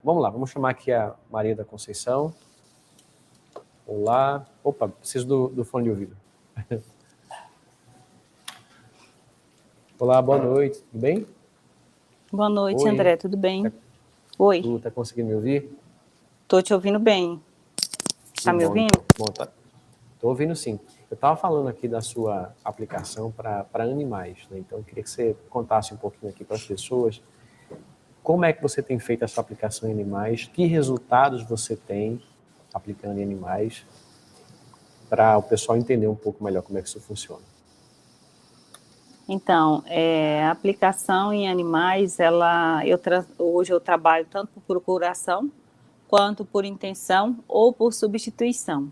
vamos lá, vamos chamar aqui a Maria da Conceição. Olá. Opa, preciso do fone de ouvido. Olá, boa noite, tudo bem? Boa noite, Oi. André, tudo bem? Oi. Tu tá conseguindo me ouvir? Tô te ouvindo bem. Tá me ouvindo? Bom, tá. Tô ouvindo sim. Eu estava falando aqui da sua aplicação para animais, né? Então eu queria que você contasse um pouquinho aqui para as pessoas como é que você tem feito essa aplicação em animais, que resultados você tem aplicando em animais, para o pessoal entender um pouco melhor como é que isso funciona. Então, a aplicação em animais, hoje eu trabalho tanto por procuração, quanto por intenção ou por substituição.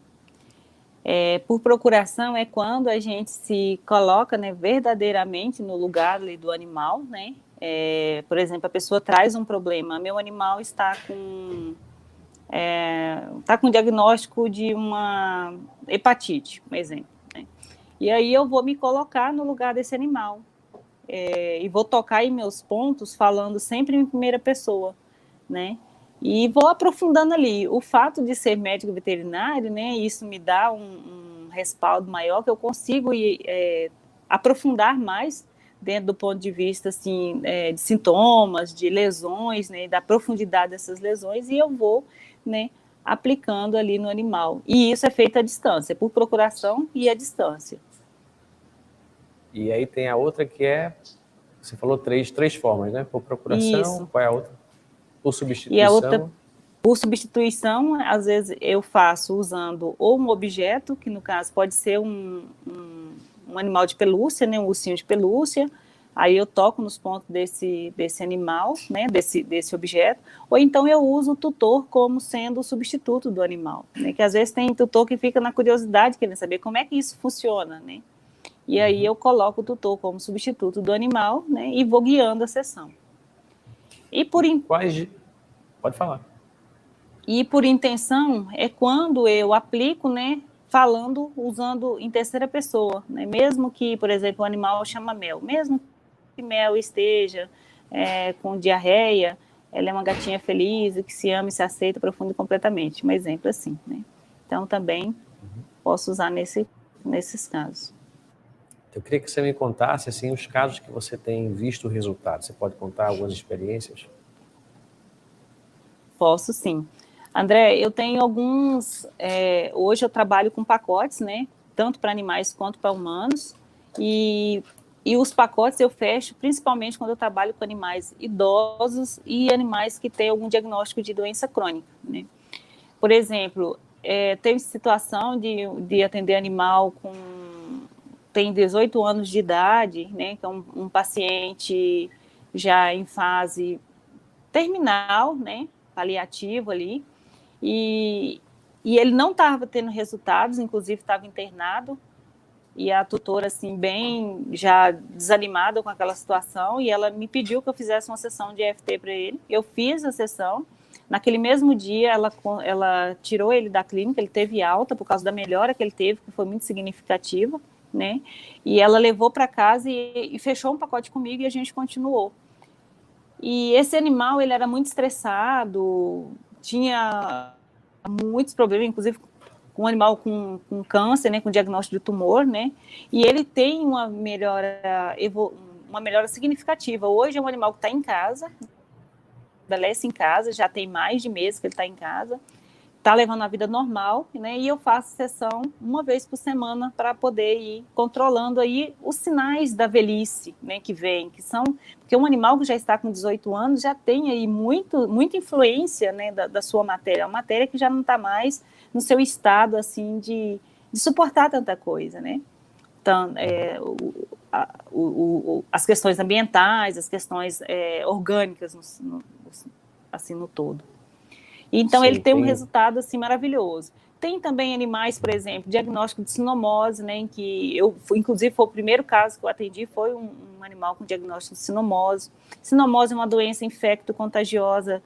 Por procuração é quando a gente se coloca, né, verdadeiramente no lugar ali do animal, né? Por exemplo, a pessoa traz um problema, meu animal está com diagnóstico de uma hepatite, um exemplo, né? E aí eu vou me colocar no lugar desse animal e vou tocar em meus pontos falando sempre em primeira pessoa, né? E vou aprofundando ali. O fato de ser médico veterinário, né, isso me dá um respaldo maior, que eu consigo aprofundar mais dentro do ponto de vista assim, de sintomas, de lesões, né, da profundidade dessas lesões, e eu vou, né, aplicando ali no animal. E isso é feito à distância, por procuração e à distância. E aí tem a outra que você falou três formas, né? Por procuração, isso. Qual é a outra? Por substituição. E a outra, por substituição, às vezes eu faço usando ou um objeto, que no caso pode ser um animal de pelúcia, né, um ursinho de pelúcia, aí eu toco nos pontos desse animal, né, desse objeto, ou então eu uso o tutor como sendo o substituto do animal, né, que às vezes tem tutor que fica na curiosidade, querendo saber como é que isso funciona, né, e aí eu coloco o tutor como substituto do animal, né, e vou guiando a sessão. E Pode falar. E por intenção é quando eu aplico, né, usando em terceira pessoa, né, mesmo que, por exemplo, o animal chama Mel, mesmo que Mel esteja com diarreia, ela é uma gatinha feliz, que se ama e se aceita profundo e completamente, um exemplo assim, né. Então também posso usar nesses casos. Eu queria que você me contasse assim, os casos que você tem visto o resultado. Você pode contar algumas experiências? Posso sim. André, eu tenho alguns... hoje eu trabalho com pacotes, né? Tanto para animais quanto para humanos. E os pacotes eu fecho principalmente quando eu trabalho com animais idosos e animais que têm algum diagnóstico de doença crônica, né? Por exemplo, tem situação de atender animal tem 18 anos de idade, né? Que é um paciente já em fase terminal, né? Paliativo ali, e ele não estava tendo resultados, inclusive estava internado, e a tutora, assim, bem já desanimada com aquela situação, e ela me pediu que eu fizesse uma sessão de EFT para ele. Eu fiz a sessão. Naquele mesmo dia, ela tirou ele da clínica, ele teve alta por causa da melhora que ele teve, que foi muito significativa, né? E ela levou para casa e fechou um pacote comigo, e a gente continuou. E esse animal, ele era muito estressado, tinha muitos problemas, inclusive com um animal com câncer, né, com diagnóstico de tumor, né, e ele tem uma melhora significativa. Hoje é um animal que está em casa, estabelece em casa, já tem mais de mês que ele está em casa, está levando a vida normal, né, e eu faço sessão uma vez por semana para poder ir controlando aí os sinais da velhice, né, que vem, que são, porque um animal que já está com 18 anos já tem aí muita influência, né, da sua matéria, uma matéria que já não está mais no seu estado, assim, de suportar tanta coisa, né. Então, as questões ambientais, as questões orgânicas, assim, no todo. Então, ele tem um resultado assim, maravilhoso. Tem também animais, por exemplo, diagnóstico de sinomose, né, em que inclusive, foi o primeiro caso que eu atendi, foi um animal com diagnóstico de sinomose. Sinomose é uma doença infecto-contagiosa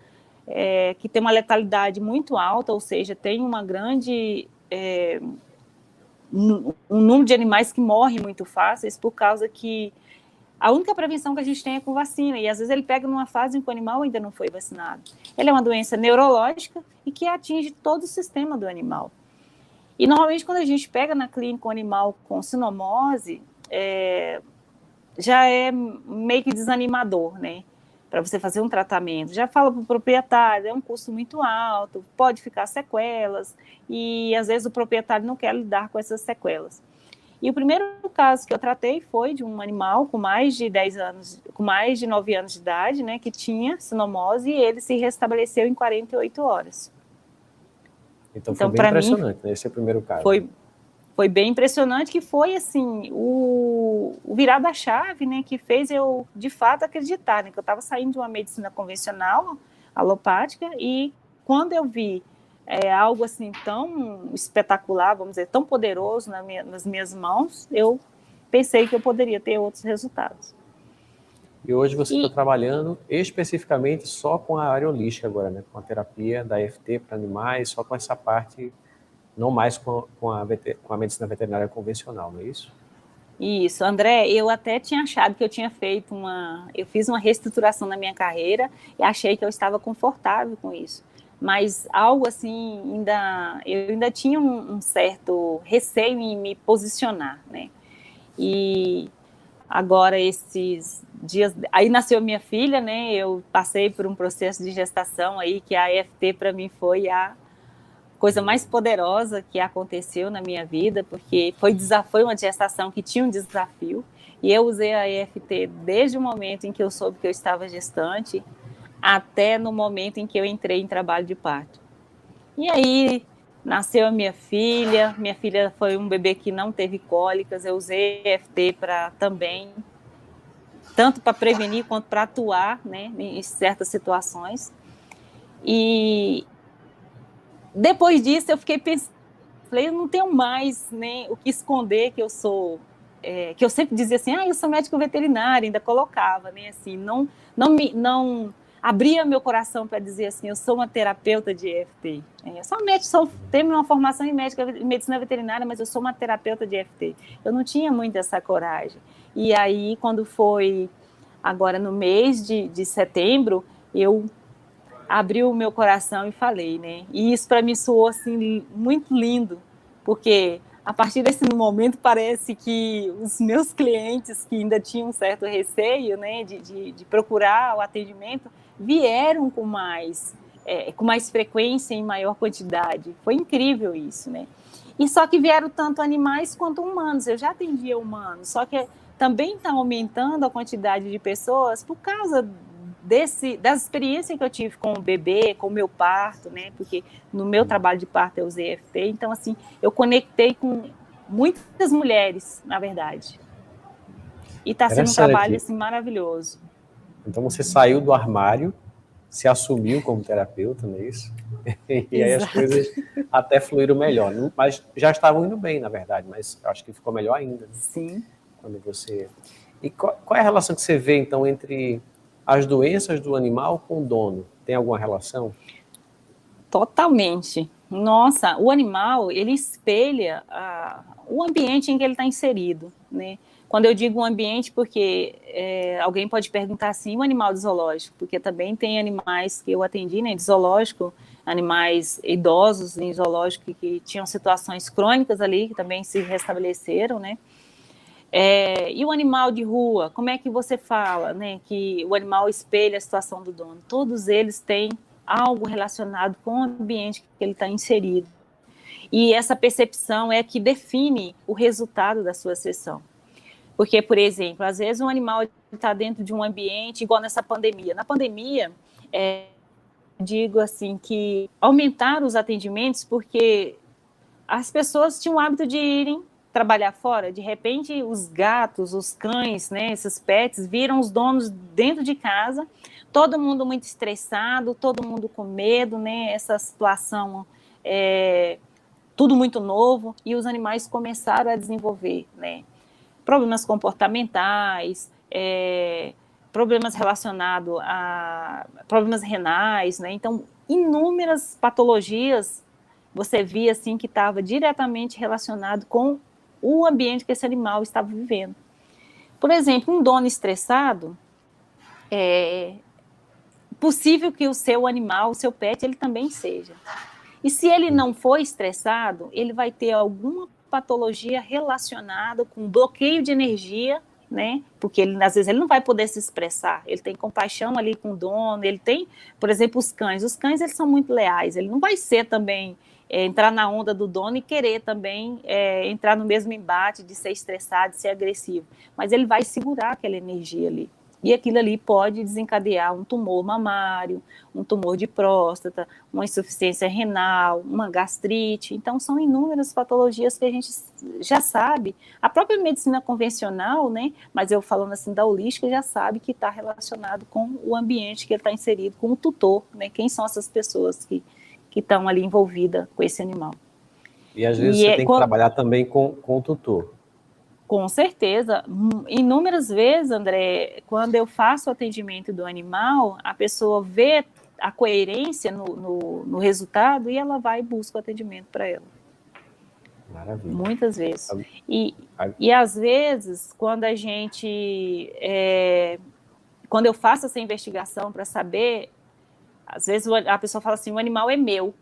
que tem uma letalidade muito alta, ou seja, tem uma grande... um número de animais que morrem muito fáceis por causa que a única prevenção que a gente tem é com vacina, e às vezes ele pega numa fase em que o animal ainda não foi vacinado. Ele é uma doença neurológica e que atinge todo o sistema do animal. E normalmente quando a gente pega na clínica um animal com sinomose, já é meio que desanimador, né? Para você fazer um tratamento. Já fala para o proprietário, é um custo muito alto, pode ficar sequelas, e às vezes o proprietário não quer lidar com essas sequelas. E o primeiro caso que eu tratei foi de um animal com mais de 10 anos, com mais de 9 anos de idade, né, que tinha sinomose, e ele se restabeleceu em 48 horas. Então foi bem impressionante, né, esse é o primeiro caso. Foi bem impressionante, que foi, assim, o virar da chave, né, que fez eu, de fato, acreditar, né, que eu estava saindo de uma medicina convencional, alopática, e quando eu vi algo assim tão espetacular, vamos dizer, tão poderoso nas minhas mãos, eu pensei que eu poderia ter outros resultados. E hoje você está trabalhando especificamente só com a área holística agora, né? Com a terapia da EFT para animais, só com essa parte, não mais com a medicina veterinária convencional, não é isso? Isso, André, eu até tinha achado que eu tinha feito eu fiz uma reestruturação na minha carreira e achei que eu estava confortável com isso. Mas algo assim, eu ainda tinha um certo receio em me posicionar, né? E agora, esses dias, aí nasceu minha filha, né? Eu passei por um processo de gestação aí, que a EFT para mim foi a coisa mais poderosa que aconteceu na minha vida, porque foi uma gestação que tinha um desafio, e eu usei a EFT desde o momento em que eu soube que eu estava gestante, até no momento em que eu entrei em trabalho de parto. E aí nasceu a minha filha foi um bebê que não teve cólicas, eu usei EFT também, tanto para prevenir quanto para atuar, né, em certas situações. E depois disso eu fiquei pensando, eu não tenho mais, né, o que esconder que eu sou, que eu sempre dizia assim, eu sou médico veterinário, ainda colocava, né, assim, não abria meu coração para dizer assim, eu sou uma terapeuta de EFT. Eu sou médico, tenho uma formação em medicina veterinária, mas eu sou uma terapeuta de EFT. Eu não tinha muito essa coragem. E aí, quando foi agora no mês de setembro, eu abri o meu coração e falei, né? E isso para mim soou assim muito lindo, porque a partir desse momento parece que os meus clientes que ainda tinham um certo receio, né, de procurar o atendimento, vieram com mais frequência, em maior quantidade. Foi incrível isso, né? E só que vieram tanto animais quanto humanos. Eu já atendia humanos, só que também está aumentando a quantidade de pessoas por causa das experiências que eu tive com o bebê, com o meu parto, né? Porque no meu trabalho de parto eu usei EFT, então assim, eu conectei com muitas mulheres, na verdade. E está sendo um trabalho assim maravilhoso. Então você saiu do armário, se assumiu como terapeuta, não é isso? E aí as coisas até fluíram melhor, mas já estavam indo bem, na verdade, mas acho que ficou melhor ainda. Né? Sim. Quando você... E qual é a relação que você vê, então, entre as doenças do animal com o dono? Tem alguma relação? Totalmente. Nossa, o animal, ele espelha o ambiente em que ele está inserido, né? Quando eu digo um ambiente, porque alguém pode perguntar assim, o animal de zoológico, porque também tem animais que eu atendi, né, de zoológico, animais idosos em zoológico que tinham situações crônicas ali, que também se restabeleceram, né? E o animal de rua, como é que você fala, né, que o animal espelha a situação do dono? Todos eles têm algo relacionado com o ambiente que ele está inserido. E essa percepção é que define o resultado da sua sessão. Porque, por exemplo, às vezes um animal está dentro de um ambiente, igual nessa pandemia. Na pandemia, digo assim, que aumentaram os atendimentos porque as pessoas tinham o hábito de irem trabalhar fora. De repente, os gatos, os cães, né, esses pets, viram os donos dentro de casa, todo mundo muito estressado, todo mundo com medo, né, essa situação, tudo muito novo, e os animais começaram a desenvolver, né, problemas comportamentais, problemas relacionados a problemas renais, né, então, inúmeras patologias você via assim que estava diretamente relacionado com o ambiente que esse animal estava vivendo. Por exemplo, um dono estressado, é possível que o seu animal, o seu pet, ele também seja. E se ele não for estressado, ele vai ter alguma patologia relacionada com bloqueio de energia, né? Porque ele, às vezes ele não vai poder se expressar. Ele tem compaixão ali com o dono, ele tem, por exemplo, os cães. Os cães, eles são muito leais. Ele não vai ser também entrar na onda do dono e querer também entrar no mesmo embate de ser estressado, de ser agressivo. Mas ele vai segurar aquela energia ali. E aquilo ali pode desencadear um tumor mamário, um tumor de próstata, uma insuficiência renal, uma gastrite. Então, são inúmeras patologias que a gente já sabe. A própria medicina convencional, né, mas eu falando assim da holística, já sabe que está relacionado com o ambiente que ele está inserido, com o tutor, né, quem são essas pessoas que estão ali envolvidas com esse animal. E às vezes você tem que trabalhar também com o tutor. Com certeza. Inúmeras vezes, André, quando eu faço o atendimento do animal, a pessoa vê a coerência no resultado e ela vai e busca o atendimento para ela. Maravilha. Muitas vezes. E às vezes, quando a gente... quando eu faço essa investigação para saber, às vezes a pessoa fala assim, o animal é meu.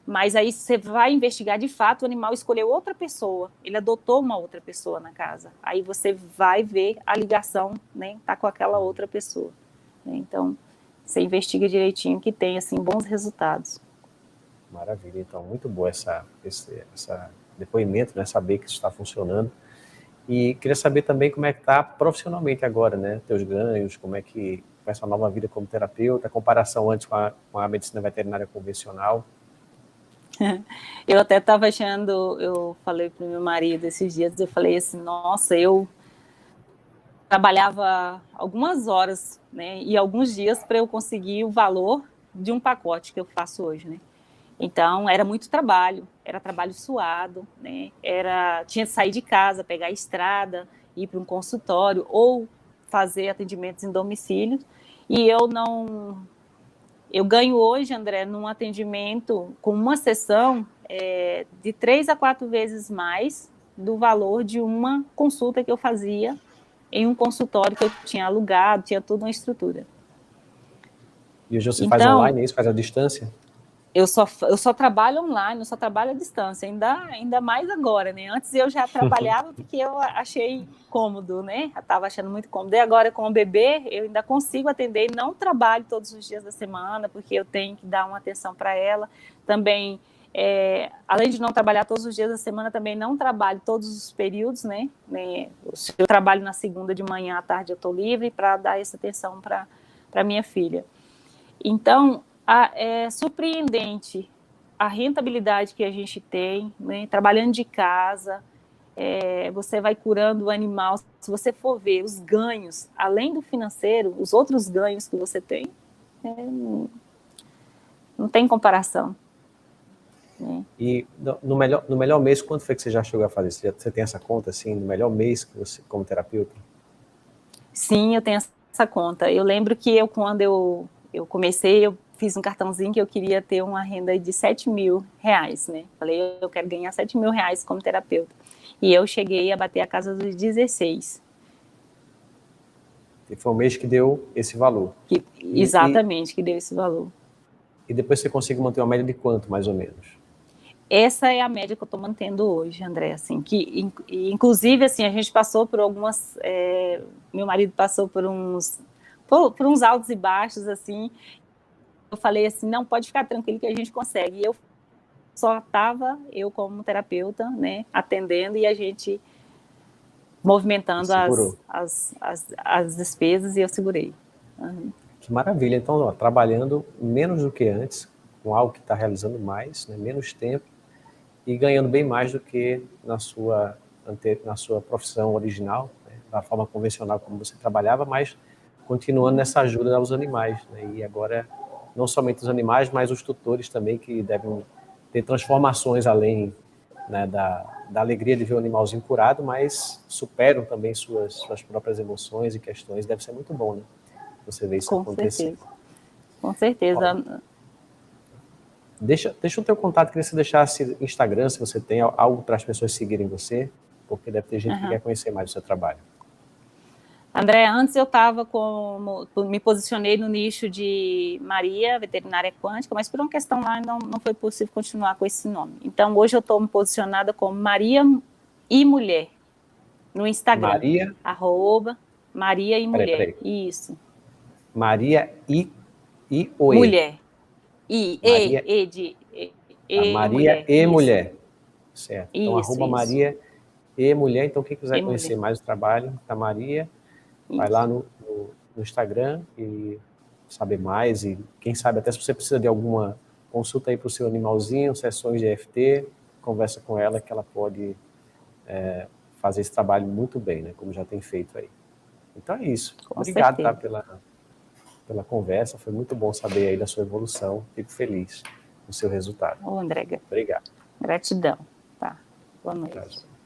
Mas aí você vai investigar, de fato, o animal escolheu outra pessoa, ele adotou uma outra pessoa na casa. Aí você vai ver a ligação, né, tá com aquela outra pessoa. Né? Então, você investiga direitinho que tem, assim, bons resultados. Maravilha, então, muito bom esse depoimento, né, saber que isso está funcionando. E queria saber também como é que está profissionalmente agora, né, teus ganhos, como é que vai essa nova vida como terapeuta, a comparação antes com a medicina veterinária convencional. Eu até estava achando, eu falei para o meu marido esses dias, eu falei assim, nossa, eu trabalhava algumas horas, né, e alguns dias para eu conseguir o valor de um pacote que eu faço hoje, né. Então, era muito trabalho, era trabalho suado, né, tinha que sair de casa, pegar a estrada, ir para um consultório ou fazer atendimentos em domicílio, e eu ganho hoje, André, num atendimento com uma sessão de 3 a 4 vezes mais do valor de uma consulta que eu fazia em um consultório que eu tinha alugado, tinha toda uma estrutura. E hoje você faz online isso, faz à distância? Eu só trabalho online, eu só trabalho à distância, ainda mais agora, né? Antes eu já trabalhava porque eu achei cômodo, né? Eu estava achando muito cômodo. E agora com o bebê, eu ainda consigo atender, não trabalho todos os dias da semana, porque eu tenho que dar uma atenção para ela. Também, além de não trabalhar todos os dias da semana, também não trabalho todos os períodos, né? Eu trabalho na segunda de manhã, à tarde eu estou livre para dar essa atenção para minha filha. Então, é surpreendente a rentabilidade que a gente tem, né? Trabalhando de casa, você vai curando o animal. Se você for ver os ganhos, além do financeiro, os outros ganhos que você tem, não tem comparação. Né? E no melhor mês, quanto foi que você já chegou a fazer? Você tem essa conta, assim, no melhor mês que você, como terapeuta? Sim, eu tenho essa conta. Eu lembro que quando eu comecei, eu fiz um cartãozinho que eu queria ter uma renda de R$7.000, né? Falei, eu quero ganhar R$7.000 como terapeuta. E eu cheguei a bater a casa dos 16. E foi um mês que deu esse valor. Exatamente, que deu esse valor. E depois você consegue manter uma média de quanto, mais ou menos? Essa é a média que eu estou mantendo hoje, André, assim, que inclusive, assim, a gente passou por algumas, meu marido passou por uns altos e baixos, assim, eu falei assim, não, pode ficar tranquilo que a gente consegue, e eu só estava, eu como terapeuta, né, atendendo, e a gente movimentando as despesas, e eu segurei. Uhum. Que maravilha, então, ó, trabalhando menos do que antes, com algo que está realizando mais, né, menos tempo, e ganhando bem mais do que na sua profissão original, né, da forma convencional como você trabalhava, mas continuando nessa ajuda aos animais. Né, e agora, não somente os animais, mas os tutores também, que devem ter transformações além, né, da alegria de ver o animalzinho curado, mas superam também suas próprias emoções e questões. Deve ser muito bom, né? Você vê isso acontecer. Com certeza. Ó, deixa o teu contato, queria que você deixasse Instagram, se você tem algo para as pessoas seguirem você, porque deve ter gente que quer conhecer mais o seu trabalho. André, antes eu estava me posicionei no nicho de Maria, veterinária quântica, mas por uma questão lá não foi possível continuar com esse nome. Então, hoje eu estou me posicionada como Maria e Mulher, no Instagram. Maria? Maria e Mulher, Peraí. isso. Maria e o E. Mulher. Maria, Maria Mulher. e Isso. Mulher. Certo. Então, Isso. Maria e Mulher. Então, quem quiser E conhecer mulher. mais o trabalho da Maria, vai lá no Instagram e saber mais. E quem sabe até se você precisa de alguma consulta aí para o seu animalzinho, sessões de EFT, conversa com ela que ela pode fazer esse trabalho muito bem, né? Como já tem feito aí. Então é isso. Com Obrigado, certeza. tá, pela conversa. Foi muito bom saber aí da sua evolução. Fico feliz com o seu resultado. Ô, André, Obrigado. gratidão. Tá. Boa noite. Prazer.